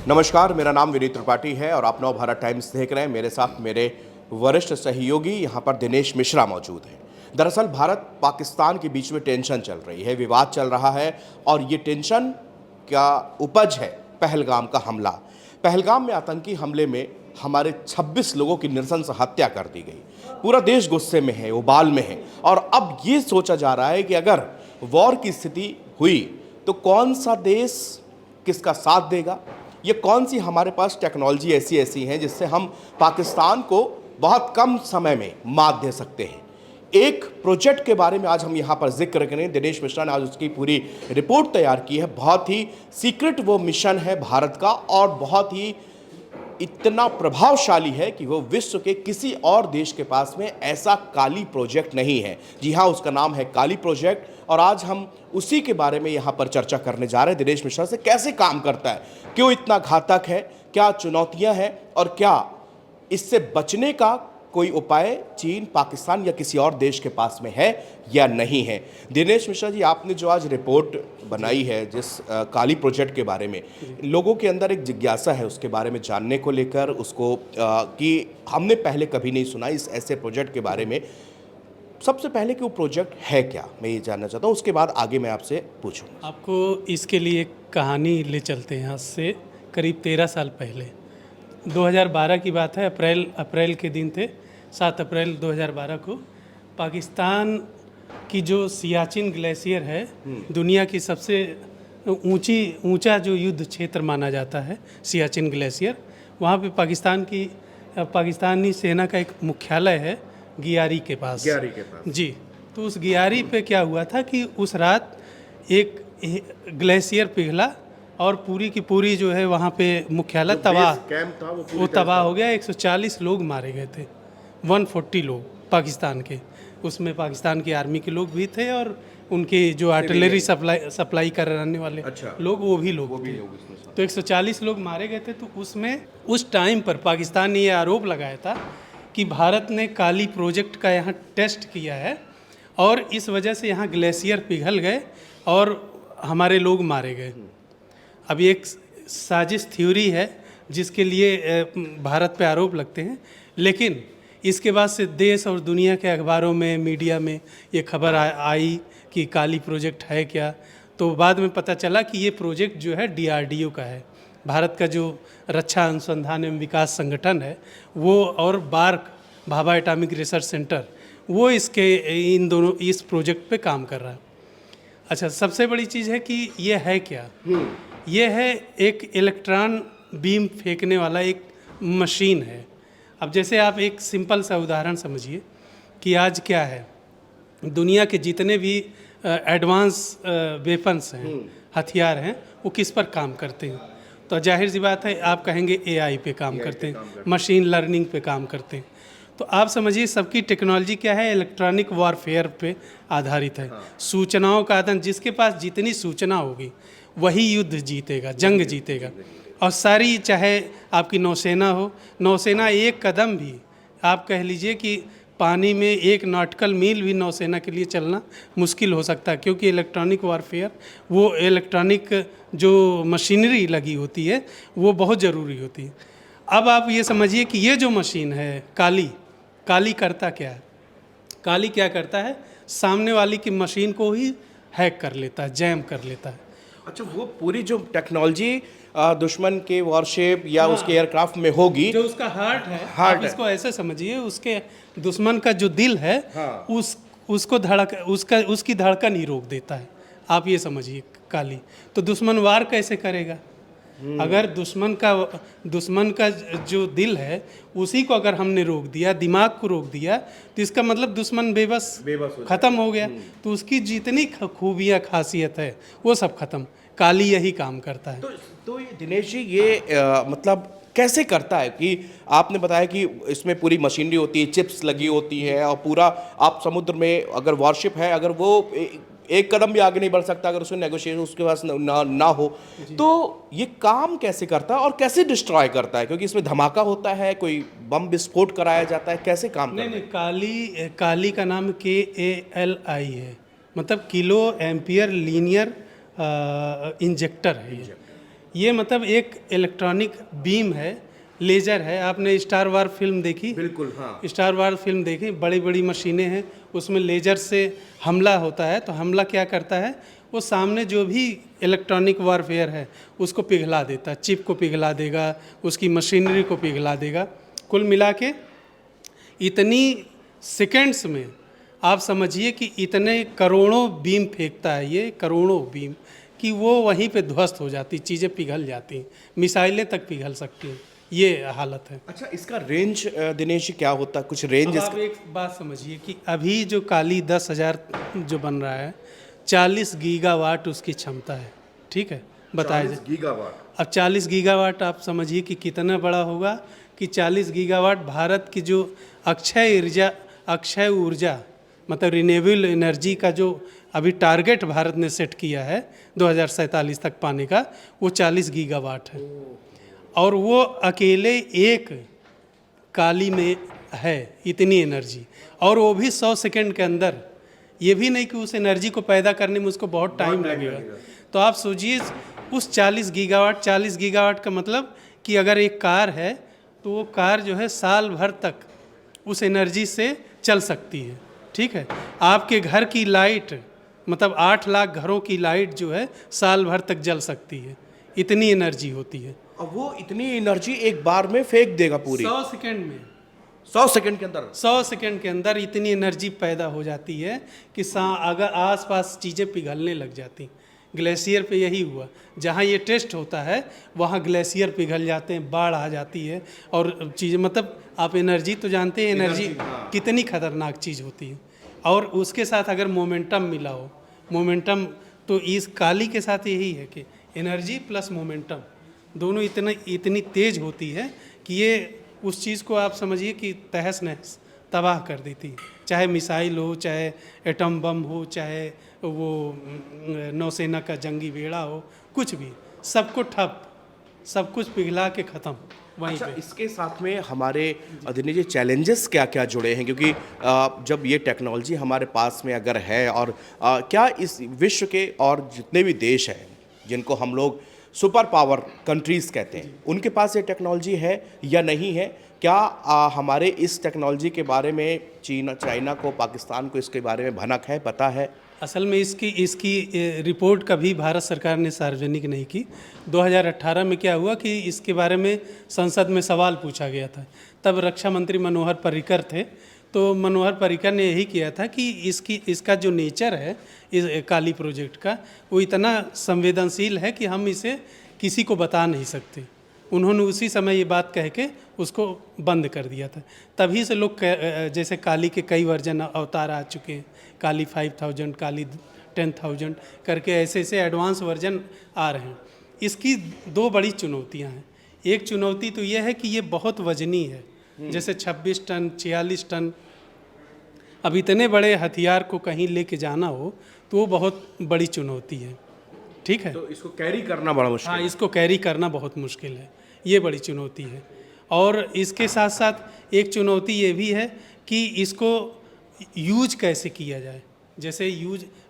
नमस्कार, मेरा नाम विनीत त्रिपाठी है और आप नवभारत टाइम्स देख रहे हैं। मेरे साथ मेरे वरिष्ठ सहयोगी यहाँ पर दिनेश मिश्रा मौजूद हैं। दरअसल भारत पाकिस्तान के बीच में टेंशन चल रही है, विवाद चल रहा है और ये टेंशन का उपज है पहलगाम का हमला। पहलगाम में आतंकी हमले में हमारे 26 लोगों की नृशंस हत्या कर दी गई। पूरा देश गुस्से में है, उबाल में है और अब ये सोचा जा रहा है कि अगर वॉर की स्थिति हुई तो कौन सा देश किसका साथ देगा। ये कौन सी हमारे पास टेक्नोलॉजी ऐसी हैं जिससे हम पाकिस्तान को बहुत कम समय में मात दे सकते हैं। एक प्रोजेक्ट के बारे में आज हम यहाँ पर जिक्र करें। दिनेश मिश्रा ने आज उसकी पूरी रिपोर्ट तैयार की है। बहुत ही सीक्रेट वो मिशन है भारत का और बहुत ही इतना प्रभावशाली है कि वो विश्व के किसी और देश के पास में ऐसा काली प्रोजेक्ट नहीं है। जी हाँ, उसका नाम है काली प्रोजेक्ट और आज हम उसी के बारे में यहाँ पर चर्चा करने जा रहे हैं दिनेश मिश्रा से। कैसे काम करता है, क्यों इतना घातक है, क्या चुनौतियाँ हैं और क्या इससे बचने का कोई उपाय चीन, पाकिस्तान या किसी और देश के पास में है या नहीं है। दिनेश मिश्रा जी, आपने जो आज रिपोर्ट बनाई है जिस काली प्रोजेक्ट के बारे में, लोगों के अंदर एक जिज्ञासा है उसके बारे में जानने को लेकर, उसको कि हमने पहले कभी नहीं सुना इस ऐसे प्रोजेक्ट के बारे में। सबसे पहले कि वो प्रोजेक्ट है क्या, मैं ये जानना चाहता हूँ, उसके बाद आगे मैं आपसे पूछूँगा। आपको इसके लिए एक कहानी ले चलते हैं। आज से करीब 13 साल पहले 2012 की बात है। अप्रैल के दिन थे, 7 अप्रैल 2012 को पाकिस्तान की जो सियाचिन ग्लेशियर है, दुनिया की सबसे ऊंचा जो युद्ध क्षेत्र माना जाता है सियाचिन ग्लेशियर, वहाँ पे पाकिस्तानी सेना का एक मुख्यालय है गियारी के पास। जी। तो उस गियारी पे क्या हुआ था कि उस रात एक ग्लेशियर पिघला और पूरी की पूरी जो है वहाँ पे मुख्यालय तबाह हो गया। 140 लोग मारे गए थे, 140 लोग पाकिस्तान के। उसमें पाकिस्तान की आर्मी के लोग भी थे और उनके जो आर्टिलरी सप्लाई करने वाले लोग वो भी लोग थे। तो 140 लोग मारे गए थे। तो उसमें उस टाइम पर पाकिस्तान ने ये आरोप लगाया था कि भारत ने काली प्रोजेक्ट का यहाँ टेस्ट किया है और इस वजह से यहाँ ग्लेशियर पिघल गए और हमारे लोग मारे गए। अब एक साजिश थ्योरी है जिसके लिए भारत पे आरोप लगते हैं, लेकिन इसके बाद से देश और दुनिया के अखबारों में, मीडिया में ये खबर आई कि काली प्रोजेक्ट है क्या। तो बाद में पता चला कि ये प्रोजेक्ट जो है DRDO का है, भारत का जो रक्षा अनुसंधान एवं विकास संगठन है वो, और BARC Bhabha atomic research centre, वो इस प्रोजेक्ट पे काम कर रहा है। अच्छा, सबसे बड़ी चीज़ है कि ये है क्या। ये है एक इलेक्ट्रॉन बीम फेंकने वाला एक मशीन है। अब जैसे आप एक सिंपल सा उदाहरण समझिए कि आज क्या है, दुनिया के जितने भी एडवांस वेपन्स हैं, हथियार हैं, वो किस पर काम करते हैं। तो जाहिर सी बात है, आप कहेंगे AI पे काम करते हैं, मशीन लर्निंग पे काम करते हैं। तो आप समझिए सबकी टेक्नोलॉजी क्या है, इलेक्ट्रॉनिक वॉरफेयर पे आधारित है। सूचनाओं का आदान, जिसके पास जितनी सूचना होगी वही युद्ध जीतेगा, जंग जीतेगा। और सारी, चाहे आपकी नौसेना हो, नौसेना एक कदम भी, आप कह लीजिए कि पानी में 1 नॉटिकल मील भी नौसेना के लिए चलना मुश्किल हो सकता है, क्योंकि इलेक्ट्रॉनिक वॉरफेयर, वो इलेक्ट्रॉनिक जो मशीनरी लगी होती है वो बहुत ज़रूरी होती है। अब आप ये समझिए कि ये जो मशीन है काली करता क्या है। काली क्या करता है, सामने वाली की मशीन को ही हैक कर लेता है, जैम कर लेता है। अच्छा, वो पूरी जो टेक्नोलॉजी दुश्मन के वॉरशिप या उसके एयरक्राफ्ट में होगी, जो उसका हार्ट है, आप इसको ऐसे समझिए, उसके दुश्मन का जो दिल है, उसकी धड़कन ही रोक देता है। आप ये समझिए काली। तो दुश्मन वार कैसे करेगा? अगर दुश्मन का जो दिल है उसी को अगर हमने रोक दिया, दिमाग को रोक दिया, तो इसका मतलब दुश्मन बेबस खत्म हो गया। तो उसकी जितनी खूबियाँ, खासियत है, वो सब खत्म। काली यही काम करता है। तो ये दिनेश जी, ये मतलब कैसे करता है कि आपने बताया कि इसमें पूरी मशीनरी होती है, चिप्स लगी होती है और पूरा, आप समुद्र में अगर वॉरशिप है, अगर वो एक कदम भी आगे नहीं बढ़ सकता अगर उसमें नेगोशिएशन उसके पास ना हो, तो ये काम कैसे करता है और कैसे डिस्ट्रॉय करता है? क्योंकि इसमें धमाका होता है, कोई बम विस्फोट कराया जाता है, कैसे काम करता है? नहीं, काली का नाम KALI है, मतलब किलो एम्पियर लीनियर इंजेक्टर है। ये मतलब एक इलेक्ट्रॉनिक बीम है, लेज़र है। आपने स्टार वार फिल्म देखी? बिल्कुल, हाँ। स्टार वार फिल्म देखी, बड़ी बड़ी मशीनें हैं, उसमें लेज़र से हमला होता है। तो हमला क्या करता है, वो सामने जो भी इलेक्ट्रॉनिक वारफेयर है उसको पिघला देता है, चिप को पिघला देगा, उसकी मशीनरी को पिघला देगा। कुल मिला के इतनी सेकेंड्स में आप समझिए कि इतने करोड़ों बीम फेंकता है ये, करोड़ों बीम, कि वो वहीं पे ध्वस्त हो जाती, चीज़ें पिघल जाती हैं, मिसाइलें तक पिघल सकती हैं। ये हालत है। अच्छा, इसका रेंज दिनेश जी क्या होता है, कुछ रेंज अब आप एक बात समझिए कि अभी जो काली 10,000 जो बन रहा है, 40 गीगावाट उसकी क्षमता है, ठीक है, बताया जाए। गीगावाट। अब 40 गीगावाट आप समझिए कि कितना बड़ा होगा, कि 40 गीगावाट भारत की जो अक्षय ऊर्जा मतलब रिन्यूएबल एनर्जी का जो अभी टारगेट भारत ने सेट किया है 2047 तक पाने का, वो 40 गीगावाट है। और वो अकेले एक काली में है इतनी एनर्जी, और वो भी 100 सेकंड के अंदर। ये भी नहीं कि उस एनर्जी को पैदा करने में उसको बहुत टाइम लगेगा। तो आप सोचिए उस 40 गीगावाट का मतलब कि अगर एक कार है तो वो कार जो है साल भर तक उस एनर्जी से चल सकती है, ठीक है। आपके घर की लाइट मतलब 8 लाख घरों की लाइट जो है साल भर तक जल सकती है, इतनी एनर्जी होती है। अब वो इतनी एनर्जी एक बार में फेंक देगा पूरी 100 सेकंड में, 100 सेकंड के अंदर। 100 सेकंड के अंदर इतनी एनर्जी पैदा हो जाती है कि अगर आसपास चीज़ें पिघलने लग जाती। ग्लेशियर पे यही हुआ, जहाँ ये टेस्ट होता है वहाँ ग्लेशियर पिघल जाते हैं, बाढ़ आ जाती है, और चीज़ें मतलब आप एनर्जी तो जानते हैं, एनर्जी कितनी खतरनाक चीज़ होती है। और उसके साथ अगर मोमेंटम मिला हो, मोमेंटम, तो इस काली के साथ यही है कि एनर्जी प्लस मोमेंटम दोनों इतनी तेज होती है कि ये उस चीज़ को आप समझिए कि तहस नहस तबाह कर देती है। चाहे मिसाइल हो, चाहे एटम बम हो, चाहे वो नौसेना का जंगी बेड़ा हो, कुछ भी, सबको ठप, सब कुछ पिघला के ख़त्म वहीं अच्छा, पे। इसके साथ में हमारे दिनेश जी चैलेंजेस क्या क्या जुड़े हैं, क्योंकि जब ये टेक्नोलॉजी हमारे पास में अगर है, और क्या इस विश्व के और जितने भी देश हैं जिनको हम लोग सुपर पावर कंट्रीज़ कहते हैं, उनके पास ये टेक्नोलॉजी है या नहीं है? क्या हमारे इस टेक्नोलॉजी के बारे में चाइना को, पाकिस्तान को इसके बारे में भनक है, पता है? असल में इसकी रिपोर्ट कभी भारत सरकार ने सार्वजनिक नहीं की। 2018 में क्या हुआ कि इसके बारे में संसद में सवाल पूछा गया था, तब रक्षा मंत्री मनोहर पर्रिकर थे। तो मनोहर पर्रिकर ने यही किया था कि इसका जो नेचर है इस काली प्रोजेक्ट का, वो इतना संवेदनशील है कि हम इसे किसी को बता नहीं सकते। उन्होंने उसी समय ये बात कह के उसको बंद कर दिया था। तभी से लोग जैसे काली के कई वर्जन अवतार आ चुके हैं, काली 5000, काली 10,000 करके ऐसे ऐसे एडवांस वर्जन आ रहे हैं। इसकी दो बड़ी चुनौतियां हैं। एक चुनौती तो ये है कि ये बहुत वजनी है, जैसे 26 टन, 46 टन। अब इतने बड़े हथियार को कहीं लेके जाना हो तो वो बहुत बड़ी चुनौती है, ठीक है। तो इसको कैरी करना बड़ा मुश्किल हाँ, है। इसको कैरी करना बहुत मुश्किल है, ये बड़ी चुनौती है। और इसके साथ साथ एक चुनौती ये भी है कि इसको यूज कैसे किया जाए। जैसे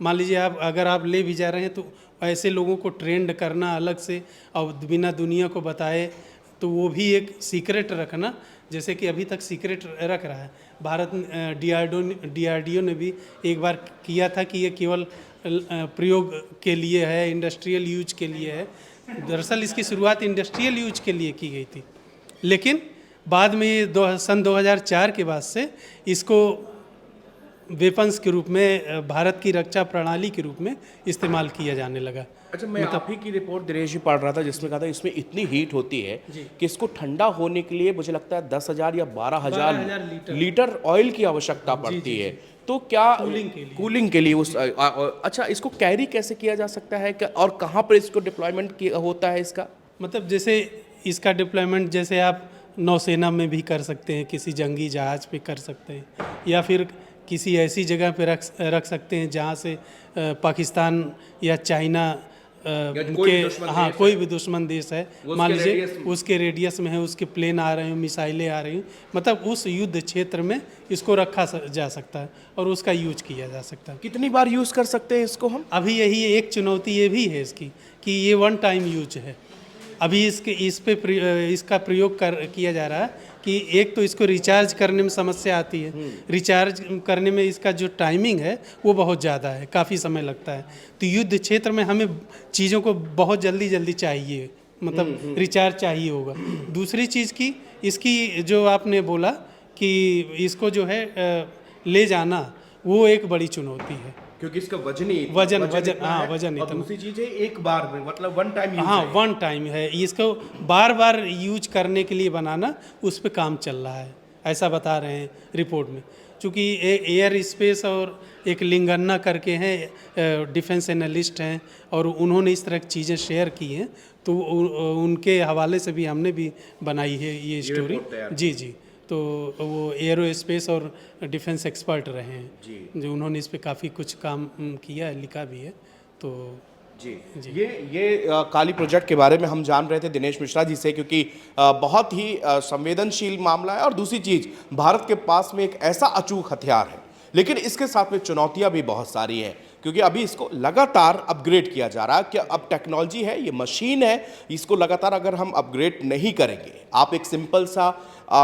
मान लीजिए अगर आप ले भी जा रहे हैं तो ऐसे लोगों को ट्रेंड करना अलग से और बिना दुनिया को बताए, तो वो भी एक सीक्रेट रखना, जैसे कि अभी तक सीक्रेट रख रहा है भारत। DRDO ने भी एक बार किया था कि ये केवल प्रयोग के लिए है, इंडस्ट्रियल यूज के लिए है। दरअसल इसकी शुरुआत इंडस्ट्रियल यूज के लिए की गई थी, लेकिन बाद में ये सन 2004 के बाद से इसको वेपन्स के रूप में, भारत की रक्षा प्रणाली के रूप में इस्तेमाल किया जाने लगा। अच्छा, मैं आप ही की रिपोर्ट दिनेश जी पढ़ रहा था जिसमें कहा था इसमें इतनी हीट होती है कि इसको ठंडा होने के लिए मुझे लगता है 10,000 या 12,000 लीटर ऑयल की आवश्यकता पड़ती है। तो क्या कूलिंग के लिए उस अच्छा, इसको कैरी कैसे किया जा सकता है और कहाँ पर इसको डिप्लॉयमेंट होता है इसका? मतलब जैसे इसका डिप्लॉयमेंट जैसे आप नौसेना में भी कर सकते हैं, किसी जंगी जहाज़ पे कर सकते हैं, या फिर किसी ऐसी जगह पे रख सकते हैं जहाँ से पाकिस्तान या चाइना कोई भी दुश्मन देश है, मान लीजिए उसके रेडियस में है, उसके प्लेन आ रहे हैं, मिसाइलें आ रही हैं, मतलब उस युद्ध क्षेत्र में इसको रखा जा सकता है और उसका यूज किया जा सकता है। कितनी बार यूज़ कर सकते हैं इसको हम? अभी यही एक चुनौती ये भी है इसकी कि ये वन टाइम यूज है, अभी इसका प्रयोग किया जा रहा है कि एक तो इसको रिचार्ज करने में समस्या आती है, रिचार्ज करने में इसका जो टाइमिंग है वो बहुत ज़्यादा है, काफ़ी समय लगता है। तो युद्ध क्षेत्र में हमें चीज़ों को बहुत जल्दी जल्दी चाहिए, मतलब रिचार्ज चाहिए होगा। दूसरी चीज़ की इसकी जो आपने बोला कि इसको जो है ले जाना, वो एक बड़ी चुनौती है, क्योंकि इसका वजन ही वजन इतना हाँ, है। वजन और इतना। दूसरी चीज है एक बार में, मतलब वन टाइम यूज हाँ, है। वन टाइम है, इसको बार बार यूज करने के लिए बनाना, उस पे काम चल रहा है, ऐसा बता रहे हैं रिपोर्ट में। चूँकि एयर स्पेस और एक लिंगन्ना करके हैं, डिफेंस एनालिस्ट हैं, और उन्होंने इस तरह की चीज़ें शेयर की हैं, तो उनके हवाले से भी हमने भी बनाई है ये स्टोरी। जी जी, तो वो एरो स्पेस और डिफेंस एक्सपर्ट रहे हैं, जो उन्होंने इस पे काफ़ी कुछ काम किया है, लिखा भी है। तो जी ये काली प्रोजेक्ट के बारे में हम जान रहे थे दिनेश मिश्रा जी से, क्योंकि बहुत ही संवेदनशील मामला है। और दूसरी चीज, भारत के पास में एक ऐसा अचूक हथियार है, लेकिन इसके साथ में चुनौतियां भी बहुत सारी हैं, क्योंकि अभी इसको लगातार अपग्रेड किया जा रहा है। कि अब टेक्नोलॉजी है, ये मशीन है, इसको लगातार अगर हम अपग्रेड नहीं करेंगे, आप एक सिंपल सा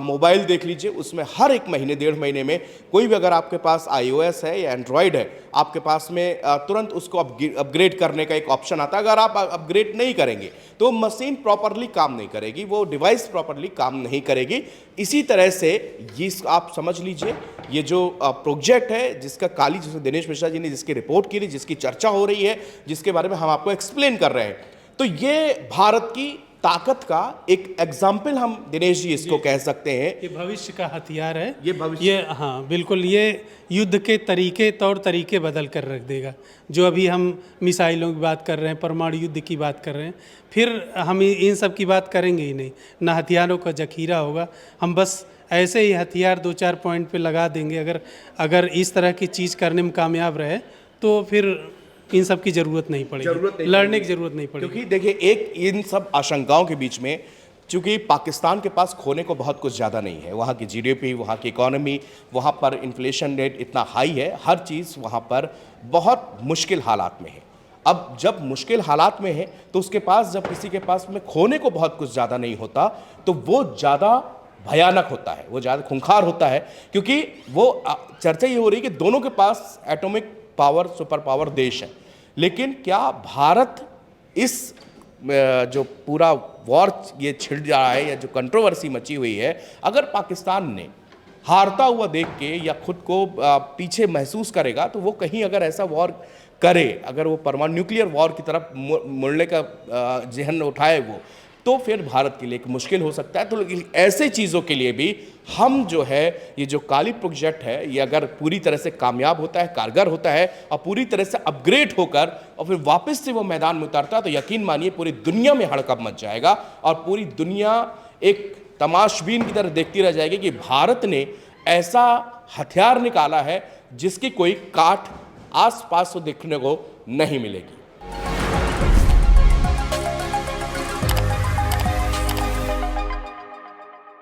मोबाइल देख लीजिए, उसमें हर एक महीने 1.5 महीने में कोई भी, अगर आपके पास iOS है या एंड्रॉयड है, आपके पास में तुरंत उसको अपग्रेड करने का एक ऑप्शन आता है। अगर आप अपग्रेड नहीं करेंगे तो मशीन प्रॉपरली काम नहीं करेगी, वो डिवाइस प्रॉपरली काम नहीं करेगी। इसी तरह से ये आप समझ लीजिए, ये जो प्रोजेक्ट है जिसका काली, जिसमें दिनेश मिश्रा जी ने जिसकी रिपोर्ट की थी, जिसकी चर्चा हो रही है, जिसके बारे में हम आपको एक्सप्लेन कर रहे हैं, तो ये भारत की ताकत का एक एग्जाम्पल हम दिनेश जी इसको कह सकते हैं। ये भविष्य का हथियार है, ये भविष्य, ये हाँ बिल्कुल, ये युद्ध के तौर तरीके बदल कर रख देगा। जो अभी हम मिसाइलों की बात कर रहे हैं, परमाणु युद्ध की बात कर रहे हैं, फिर हम इन सब की बात करेंगे ही नहीं, ना हथियारों का जखीरा होगा। हम बस ऐसे ही हथियार 2-4 पॉइंट पे लगा देंगे। अगर इस तरह की चीज़ करने में कामयाब रहे तो फिर इन सब की जरूरत नहीं पड़ेगी, लड़ने की जरूरत नहीं पड़ेगी। क्योंकि देखिए, एक इन सब आशंकाओं के बीच में, चूंकि पाकिस्तान के पास खोने को बहुत कुछ ज़्यादा नहीं है, वहाँ की जीडीपी, वहाँ की इकोनॉमी, वहाँ पर इन्फ्लेशन रेट इतना हाई है, हर चीज़ वहाँ पर बहुत मुश्किल हालात में है। अब जब मुश्किल हालात में है तो उसके पास, जब किसी के पास में खोने को बहुत कुछ ज़्यादा नहीं होता, तो वो ज़्यादा भयानक होता है, वो ज़्यादा खूंखार होता है। क्योंकि वो चर्चा ये हो रही है कि दोनों के पास एटॉमिक पावर, सुपर पावर देश है, लेकिन क्या भारत इस जो पूरा वॉर ये छिड़ रहा है, या जो कंट्रोवर्सी मची हुई है, अगर पाकिस्तान ने हारता हुआ देख के या खुद को पीछे महसूस करेगा, तो वो कहीं अगर ऐसा वॉर करे, अगर वो परमाणु न्यूक्लियर वॉर की तरफ मुड़ने का जहन उठाए वो, तो फिर भारत के लिए एक मुश्किल हो सकता है। तो ऐसे चीज़ों के लिए भी हम जो है, ये जो काली प्रोजेक्ट है, ये अगर पूरी तरह से कामयाब होता है, कारगर होता है, और पूरी तरह से अपग्रेड होकर और फिर वापस से वो मैदान में उतरता है, तो यकीन मानिए पूरी दुनिया में हड़कंप मच जाएगा, और पूरी दुनिया एक तमाशबीन की तरह देखती रह जाएगी कि भारत ने ऐसा हथियार निकाला है जिसकी कोई काट आस पास तो देखने को नहीं मिलेगी।